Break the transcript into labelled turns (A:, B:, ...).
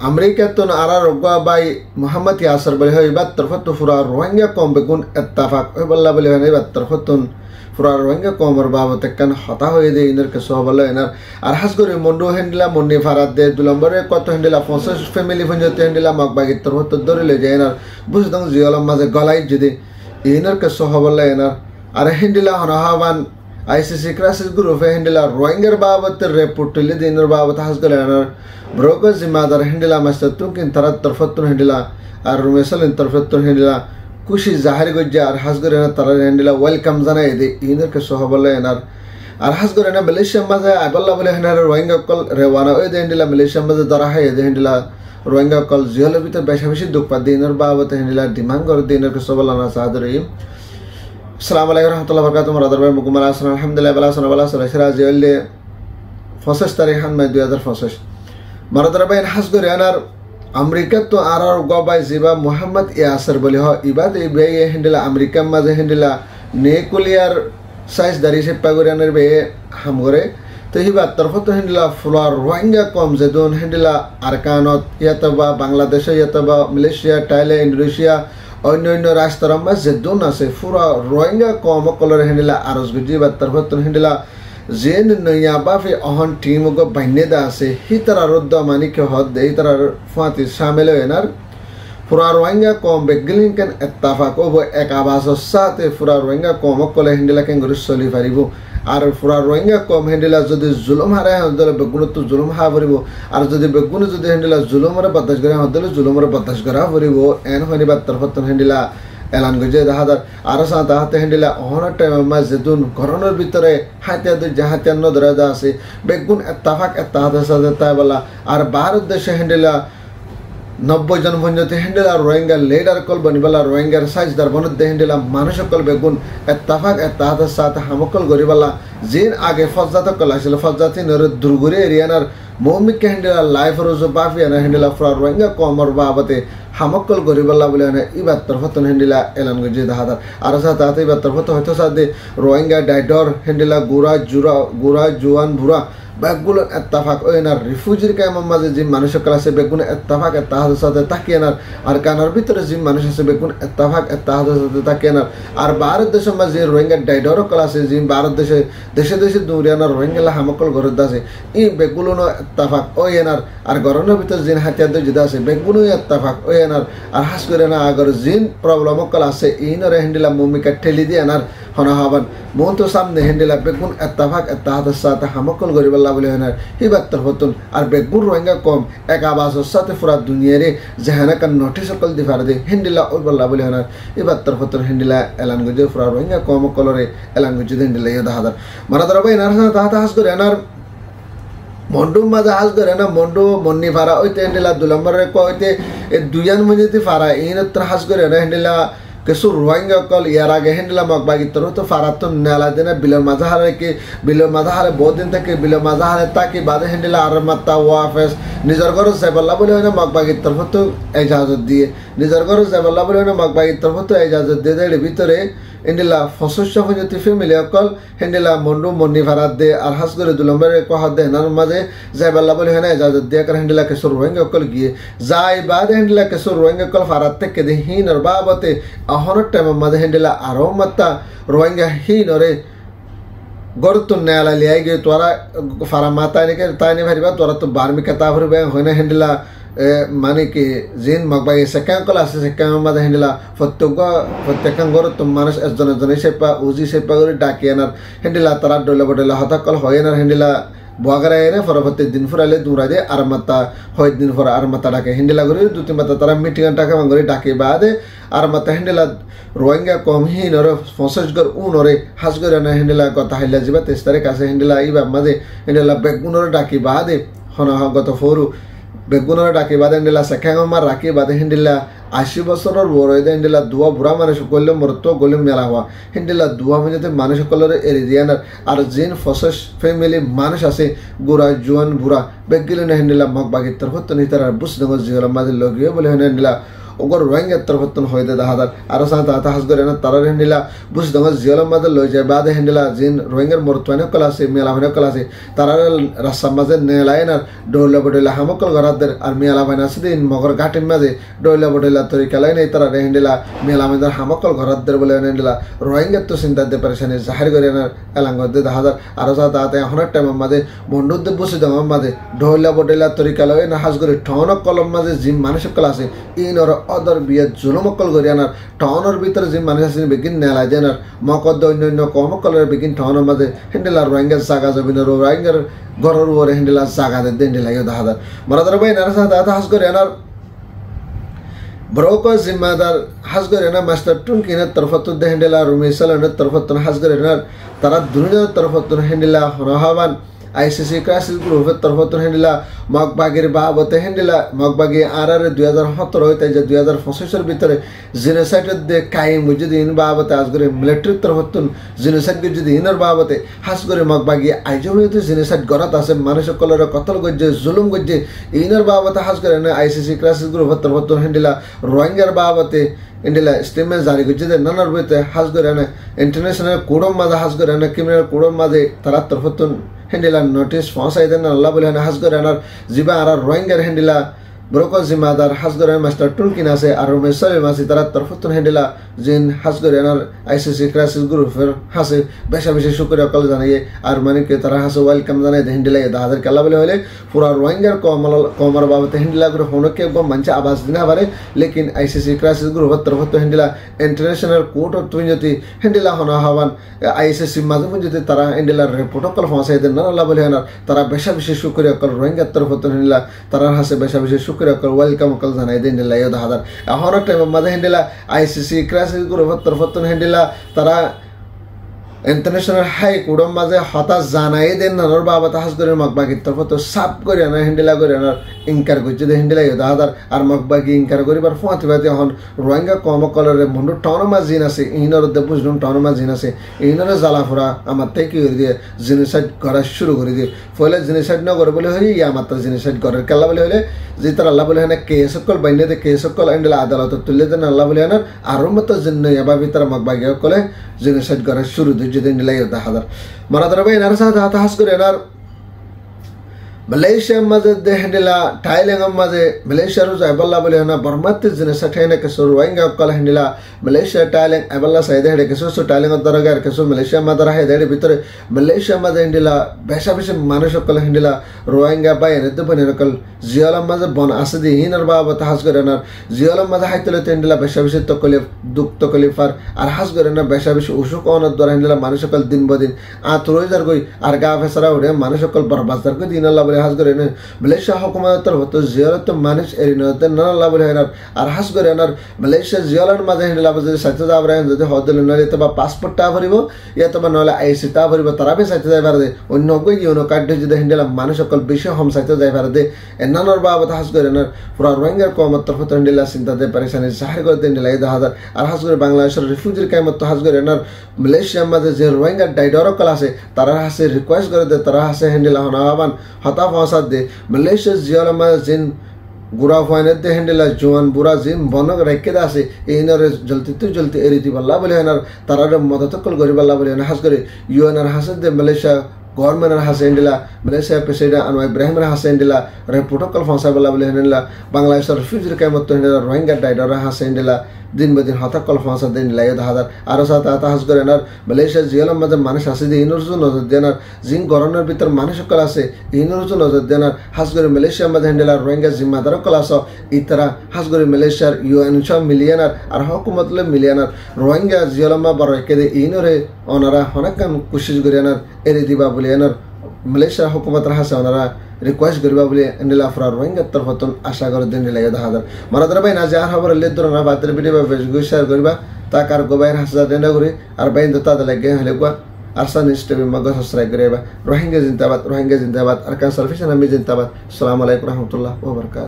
A: America তো আরা রোগা by Mohammad ইয়াসর বলে হয় এবার তরফত ফুরা রোহিঙ্গা কম বেগুন এত্তাফাক ওই বল্লা বলে হয় এবার তরফতুন ফুরা রোহিঙ্গা কমর বাবত কান হতা হয়ে দে ইনার কেসো বলে এনার আর হাস করে মন্ডু হেন্ডিলা মন্ডি ফারাত দে 2 নম্বরে কত হেন্ডিলা 50 ফ্যামিলি ফঞ্জতে হেন্ডিলা মগবাগি তরফত ধরে লে যায় এনার বুঝদং জিওলাম মাঝে গলাই যদি ইনার কেসো বলে এনার আর হেন্ডিলা হনহাবান ICC ক্রাইসিস গ্রুপে হেন্ডিলা রোহিঙ্গার বাবত রিপোর্ট লে দিনের বাবত হাস করে এনার ব্রোকর জিম্মাদার হেন্ডিলা মাস্টার তুকিন তারাত তরফতুন হেন্ডিলা আর রুমেসালিন তরফতুন হেন্ডিলা খুশি জাহির গজ্জা আর হাস করে তারা হেন্ডিলা ওয়েলকাম জানাই দে ইনার কেসো বলে এনার আর হাস করে না মালয়েশিয়া মাঝে আইবল্লা বলে হেনার রোহিঙ্গা কল রেওয়ানা ওই দে হেন্ডিলা মালয়েশিয়া মাঝে ধরা হয় দে হেন্ডিলা রোহিঙ্গা কল জিহলের ভিতরে বেশি বেশি দুঃখ পা দিনের বাবত হেন্ডিলা ডিমান্ড করে দিনের কেসো বলা না সাদর আসসালামু আলাইকুম রহমতুল্লাহ বরকাতুহু মারাদার ভাই মুকুমাল আসসালাম আলহামদুলিল্লাহ বালা সানা বালা সালা সিরা জিহলে 25 তারিখ মে 2025 মারাদার ভাই হাস করে আনার আমেরিকা তো আর গবাই জিবা মোহাম্মদ ইয়াসর বলে হয় ইবাদ এই বে হেন্ডিলা আমেরিকা মাঝে হেন্ডিলা নেকুলিয়ার সাইজ দারি সে পাগরিয়ানের বে হাম করে তো হিবা তরফত হেন্ডিলা ফুলার রোহিঙ্গা কম যে দোন হেন্ডিলা আরকানত ইয়াতবা বাংলাদেশে ইয়াতবা মালয়েশিয়া থাইল্যান্ড ইন্দোনেশিয়া অন্য রাষ্ট্রের মাঝে দোন আছে ফুরা রোহিঙ্গা কম কলর হেন্ডিলা আরজ গুজি বা তরফত হেন্ডিলা যেন নয়া বাফে অহন টিম গো বাইনেদা আছে হিতরা রদ্দ মানিক হদ দে হিতরা ফাতি শামিল হয়নার ফুরা রোহিঙ্গা কম বেগলিন কেন ইত্তেফাক ও এক আবাসর সাথে ফুরা রোহিঙ্গা কম কলে হেন্ডিলা কেন গরি চলি পারিব আর ফুরা রোহিঙ্গা কম হেন্ডিলা যদি জুলুম হারে হদলে বেগুন তো জুলুম হা পড়িব আর যদি বেগুন যদি হেন্ডিলা জুলুমরে বদাস করে হদলে জুলুমরে বদাস করা পড়িব এন হনি বা তরফত হেন্ডিলা এলান গজে দাহাদার আর সাথে তাহাতে হেন্ডিলা অহনার টাইম মাঝ যেতুন ঘরনের ভিতরে হাতিয়া দুই জাহাতিয়ান দরজা আছে বেগুন ইত্তেফাক ইত্তেহাদের সাথে তাই বলা আর ভারত দেশে হেন্ডিলা 90 জন পর্যন্ত হেন্ডিলা রোহিঙ্গা লিডার কল বনিবালা রোহিঙ্গার সাইজদার বনত দে হেন্ডিলা মানুষ কল বেগুন ইত্তেফাক ইত্তেহাদের সাথে হামকল গরিবালা জিন আগে ফজাত কল আসলে ফজাতি নর দুর্গুরে এরিয়ানার মৌমিক হেন্ডিলা লাইফ রোজ বাফিয়ানা হেন্ডিলা ফ্রা রোহিঙ্গা কমর বাবতে হামকল গরিবাল্লা বলে ইবার তরফতন হেন্ডিলা এলান গজি দাহাদার আর সাথে ইবার তরফত হয়তো সাথে রোহিঙ্গা ডাইডর হেন্ডিলা গুড়া জুয়ান ভুরা বেগুলো ইত্তেফাক ওইনার রিফিউজির কায়মার মাঝে যে মানুষ আছে বেগুন ইত্তেফাক ইত্তেহাদের সাথে তাকিয়েনার আর কানার ভিতরে যে মানুষ আছে বেগুন ইত্তেফাক ইত্তেহাদের সাথে তাকিয়েনার আর ভারত দেশের মাঝে রোহিঙ্গা ডাইডর কল আছে যে ভারত দেশে দেশে দুরিয়ানা রোহিঙ্গা হামকল গরদ আছে ই বেগুলো ইত্তেফাক ওইনার আর গরমের ভিতরে জিন হাতিয়ার যেটা আছে বেগুনো ইত্তেফাক ওইনার আর হাস করে না আগর জিন প্রবলেম কল আছে ইনরে হেন্ডিলা মুমিকা ঠেলি দিয়ে আনার হনা হবান মন তো সামনে হেন্ডিলা বেগুন ইত্তেফাক ইত্তেহাদের সাথে হামকল গরিবাল্লা বলে হনার হিবার তরফতুন আর বেগুন রোহিঙ্গা কম এক আবাসের সাথে পুরা দুনিয়ারে যেহানা কান নোটিস সকল দি ফারে দে হেন্ডিলা ওই বল্লা বলে হনার হিবার তরফতুন হেন্ডিলা এলান গজে পুরা রোহিঙ্গা কম কলরে এলান গজে হেন্ডিলা ইয়া দাহাদার মারাদার ভাই নার সাথে তাহাতে হাস করে আনার মন্ডু মাঝে হাস করে না মন্ডু মন্নি ফারা ওইতে হেন্ডিলা 2 নম্বরে কইতে এ দুইয়ান মধ্যে ফারা ইনত্র হাস করে না হেন্ডিলা কিছু রোহিঙ্গা কল ইয়ার আগে হেন্ডিলা মগবাগি তোর তো ফারাত নেলা দিনে বিলের মাঝে হারে কি বিলের মাঝে হারে বহুত দিন থেকে বিলের মাঝে হারে তাকি বাদে হেন্ডিলা আর মাত্তা ওয়াফেস নিজের ঘর যাইবল্লা বলে হয় না মগবাগির তরফ তো এজাজত দিয়ে নিজের ঘর যাইবল্লা বলে হয় না মগবাগির তরফ তো এজাজত দিয়ে দেয় ভিতরে হেন্ডিলা 65 পর্যন্ত ফ্যামিলি অকল হেন্ডিলা মন্ডু মন্নি ফারাত দে আর হাস করে 2 নম্বরে কহাত দে হেনার মাঝে যাইবল্লা বলে হয় না এজাজত দিয়ে কার হেন্ডিলা কেসর রোহিঙ্গা অকল গিয়ে যাই বাদে হেন্ডিলা কেসর রোহিঙ্গা অকল ফারাত থেকে দে হিনর বাবতে অহনের টাইমের মাঝে হেন্ডিলা আরো মাত্তা রোহিঙ্গা হিনরে গরতো নেলা লিয়াই গিয়ে তোরা ফারা মাতা নিকে তাই নি ভারিবা তোরা তো বার্মিকা তা ভরবে হয় না হেন্ডিলা মানে কি জিন মগবাই সেকাং কল আছে সেকাং মাঝে হেন্ডিলা প্রত্যেকাং গরতো মানুষ একজন সেপা উজি সেপা করে ডাকিয়ানার হেন্ডিলা তারা ডলে বডলে হতাকল হয়নার হেন্ডিলা বগারা এনে পরবর্তী দিন ফুরালে দুরা দে আর মাতা হয় দিন ফুরা আর মাতা ডাকে হেন্ডিলা করে 2-3 মাতা তারা মিটিং টাকা মাঙ্গরে ডাকে বাদে আর মাতা হেন্ডিলা রোহিঙ্গা কম হিনর 50 গর উনরে হাস করে না হেন্ডিলা কথা হাইলা যাবা 23 তারিখ আছে হেন্ডিলা ইবা মাঝে হেন্ডিলা বেগুনরে ডাকি বাদে হনা গত ফোরু বেগুনরে ডাকি বাদে হেন্ডিলা সেখাঙ্গমার রাখি বাদে হেন্ডিলা 80 বছরের বড় হেন্ডিলা দুয়া বুড়া মানুষ সকলে মরতো গলে মেলা হওয়া হেন্ডিলা দুয়া মধ্যে মানুষ সকলের এরিয়ানার আর জিন 50 ফ্যামিলি মানুষ আছে গুড়া জুয়ান বুড়া বেগিলে হেন্ডিলা মগবাগির তরফ তো নিতার বুঝ দঙ্গ জিগলা মাঝে লগিয়ে বলে হেন্ডিলা ওগর রোহিঙ্গা তরফতন হইতে দাহাদার আর সাথে তাতা হাস করে না তারা হেন্ডিলা বুঝ দঙ্গ জিয়ালাম মাঝে লই যায় বাদে হেন্ডিলা জিন রোহিঙ্গার মরতওয়ানে কল আছে মেলা ভাইনা কল আছে তারা রাস্তার মাঝে নেলাইন আর ডইলা বডইলা হামকল গরাদের আর মেলা ভাইনা আছে দিন মগর ঘাটের মাঝে ডইলা বডইলা তরিকা লাইন এই তারা হেন্ডিলা মেলা মাঝে হামকল গরাদের বলে হেন্ডিলা রোহিঙ্গা তো চিন্তা দে পারেশানি জাহির করে না এলাঙ্গতে দাহাদার আর সাথে তাতে এখনের টাইমের মাঝে বন্ধুদের বসে দঙ্গর মাঝে ডইলা বডইলা তরিকা লই না হাস করে ঠনক কলম মাঝে জিম মানুষ কল আছে ইনর অদর বিয়ে জুলুমকল করে আনার টাউনের ভিতরে যে মানুষ আছে বেগিন নেলা দেনার মকদ্দ অন্য কর্মকলের বেগিন টাউনের মাঝে হেন্ডেলার রোহিঙ্গার জাগা যাবি না রোহিঙ্গার ঘরের উপরে হেন্ডেলার জাগা দেন হেন্ডেলা দাহাদার মারাদার ভাই নারা সাথে হাস করে আনার ব্রোকর জিম্মাদার হাস করে না মাস্টার টুনকিনের তরফতুন দে হেন্ডেলা রুমিসালের তরফতুন হাস করে আনার তারা দুনিয়ার তরফতুন হেন্ডেলা হরহাবান ICC ক্রাইসিস গ্রুপের তরফতন হেন্ডিলা মগবাগের বাবতে হেন্ডিলা মগবাগি আর 2017 হইতে যে 2025 ভিতরে জেনোসাইডের দে কায়েম যদি ইন বাবতে আজ করে মিলিটারি তরফতন জেনোসাইড যদি ইনর বাবতে হাস করে মগবাগি আইজমিতে জেনোসাইড গরাত আছে মানুষ কলর কতল গজ্জে জুলুম গজ্জে ইনর বাবতে হাস করে না ICC ক্রাইসিস গ্রুপের তরফতন হেন্ডিলা রোহিঙ্গার বাবতে इंडिला स्टेटमेंट जारी करते नानार बेते हास करे ना इंटरनेशनल कोडम माजे हास करे ना क्रिमिनल कोडम माजे तारा तरफतुन हेंडिला नोटिस फसाई देना अल्लाह बोले ना हास करे ना जिबा आरा रोहिंगर हेंडिला ब्रोकर जिम्मेदार हास करे मास्टर टुनकिन আছে আর মেসলে মাসি তারা तरफतुन हेंडिला जिन हास करे ना ICC क्राइसिस ग्रुपेर हासे বেশা বেশি শুকরিয়া কল জানাই আর মানে কে তারা হাসে ওয়েলকাম জানাই হেন্ডিলা 10000 কালা বলে হলে পুরা রোহিঙ্গার কমর বাবতে হেন্ডিলা করে হনকে একদম মঞ্চ আওয়াজ দিনা পারে लेकिन ICC क्राइसिस ग्रुप तरफत हेंडिला इंटरनेशनल कोर्ट অফ তুইনতি হেন্ডিলা হনা হবান ICC মাঝে যদি তারা হেন্ডিলা প্রটোকল ফসাই দেন না আল্লাহ বলে না তারা বেশা বেশি শুকরিয়া কল রোহিঙ্গার तरफत হেন্ডিলা তারা হাসে বেশা বেশি ওয়েলকাম কল জানাই দেন হেন্ডিলা 10000 এখন টাইম মাঝে হেন্ডিলা ICC ক্রাইসিস গ্রুপ तरफत হেন্ডিলা তারা इंटरनेशनल हाई कोडम माजे हताश जानाई देन नर बाबा हास करे मगबागी तरफत साफ करे ना हेंडिला करे ना इंकार करছে দে হেন্ডিলা 10000 আর মগবাগি ইনকার করিবার ফতে বাতে এখন রোহিঙ্গা কম কলরে বন্ধু টাউন মা জিন আছে ইনর দে বুঝলুম টাউন মা জিন আছে ইনর জালাফরা আমার থেকে কি করে দিয়ে জেনোসাইড করা শুরু করে দিয়ে ফলে জেনোসাইড না করে বলে হই ইয়া মাত্র জেনোসাইড করার কাল্লা বলে হলে যে তার আল্লাহ বলে না কেস কল বাইনে দে কেস কল হেন্ডিলা আদালত তুলে দেন আল্লাহ বলে না আর মত জিন্ন ইয়াবা ভিতর মগবাগি কলে জেনোসাইড করা শুরু যদি nilai 10000 maradar bay narsa da has করে নার মালয়েশিয়া মাঝে দে হেন্ডিলা থাইল্যান্ড মাঝে মালয়েশিয়ার জাইবাল্লা বলে না বর্মাতে জিনে সাথেনে কে সর রোহিঙ্গা কল হেন্ডিলা মালয়েশিয়া থাইল্যান্ড আইবাল্লা সাইদে হেডে কে সর থাইল্যান্ড দরগার কে সর মালয়েশিয়া মাদার হেডে ভিতরে মালয়েশিয়া মাঝে হেন্ডিলা বেশা বেশি মানুষ কল হেন্ডিলা রোহিঙ্গা বাই এনে বনে কল জিয়ালাম মাঝে বন আছে দি হিনার বাবা হাস করে না জিয়ালাম মাঝে হাইতলে হেন্ডিলা বেশা বেশি তকলিফ দুঃখ তকলিফার আর হাস করে না বেশা বেশি অসুখ অনর দ্বারা হেন্ডিলা মানুষ কল দিন বদিন আত রোজার কই আর গা ফেসরা ওরে মানুষ কল বরবাদার কই দিন আল্লাহ হাস করে না মালয়েশিয়া হুকুমত তরফত জিয়ারত মানুষ এরিনতে না আল্লাহ বলে আর হাস করে না মালয়েশিয়া জিয়ালার মাঝে হেন্ডিলা বাজে সাথে যাবরা যদি হদল নলে তবা পাসপোর্ট টা ভরিব ইয়া তবা নলে আইসি টা ভরিব তারা বে সাথে যাইবার দে অন্য কই ইউনো কার্ড যদি হেন্ডিলা মানুষ সকল বেশি হম সাথে যাইবার দে এনানর বাবা হাস করে না পুরা রোহিঙ্গার কমত তরফত হেন্ডিলা চিন্তা দে পরেশানি জাহির করে দেন হেন্ডিলা 10000 আর হাস করে বাংলাদেশের রিফিউজির কামত হাস করে না মালয়েশিয়া মাঝে যে রোহিঙ্গা ডাইডর কল আছে তারা হাসে রিকোয়েস্ট করে দে তারা হাসে হেন্ডিলা হনাবান হতা ফসা দে মালয়েশিয়া জিয়ালামা জিন গুড়া ফাইনে দে হেন্ডিলা জোয়ান বুড়া জিন বনক রেখে আছে এইনরে জলতি এরি দিবাল্লা বলে হেনার তারা মদত কল গরিবাল্লা বলে হাস করে ইউএনআর হাসে দে মালয়েশিয়া গভর্নমেন্ট হাসে হেন্ডিলা মালয়েশিয়া প্রেসিডেন্ট আনোয়ার ইব্রাহিমের হাসে হেন্ডিলা রে প্রটোকল ফসা বলা বলে হেন্ডিলা বাংলাদেশের রিফিউজির কামত হেন্ডিলা রোহিঙ্গা ডাইডর হাসে হেন্ডিলা दिन ब दिन हता कल फसा दिन लायो 10000 आरो साथ आता हास करे ना মালয়েশিয়া জিয়ালাম মাঝে মানুষ আছে যে ইনর জন্য নজর দেনার জিন গরনের ভিতর মানুষ কল আছে ইনর জন্য নজর দেনার হাস করে মালয়েশিয়া মাঝে হেন্ডেলার রোহিঙ্গা জিম্মাদার কল আছে ইতরা হাস করে মালয়েশিয়ার ইউএন মিলিয়নার আর হুকুমতলে মিলিয়নার রোহিঙ্গা জিয়ালাম বড় কেদে ইনরে ওনারা হনাকাম কোশিশ করেনার এরি দিবা বলিয়ানার মালয়েশিয়া হুকুমতের হাসে ওনারা রিকোয়েস্ট করিবা বলে হেন্ডিলা ফরা রোহিঙ্গা তরফতন আশা করে দিন হেন্ডিলা 10000 মারাদার ভাই না যা খবর লে দর না বাতের ভিডিও বা ফেসবুক শেয়ার করিবা তা কার গোবাইর হাসা দেনা করে আর বাইন দতা লাগে হলে গো আরসান স্টেবি মগ সাবস্ক্রাইব করিবা রোহিঙ্গা জিন্দাবাদ আর কান সার্ভিস আমি জিন্দাবাদ আসসালামু আলাইকুম রাহমাতুল্লাহ ওয়া বারাকাতুহু।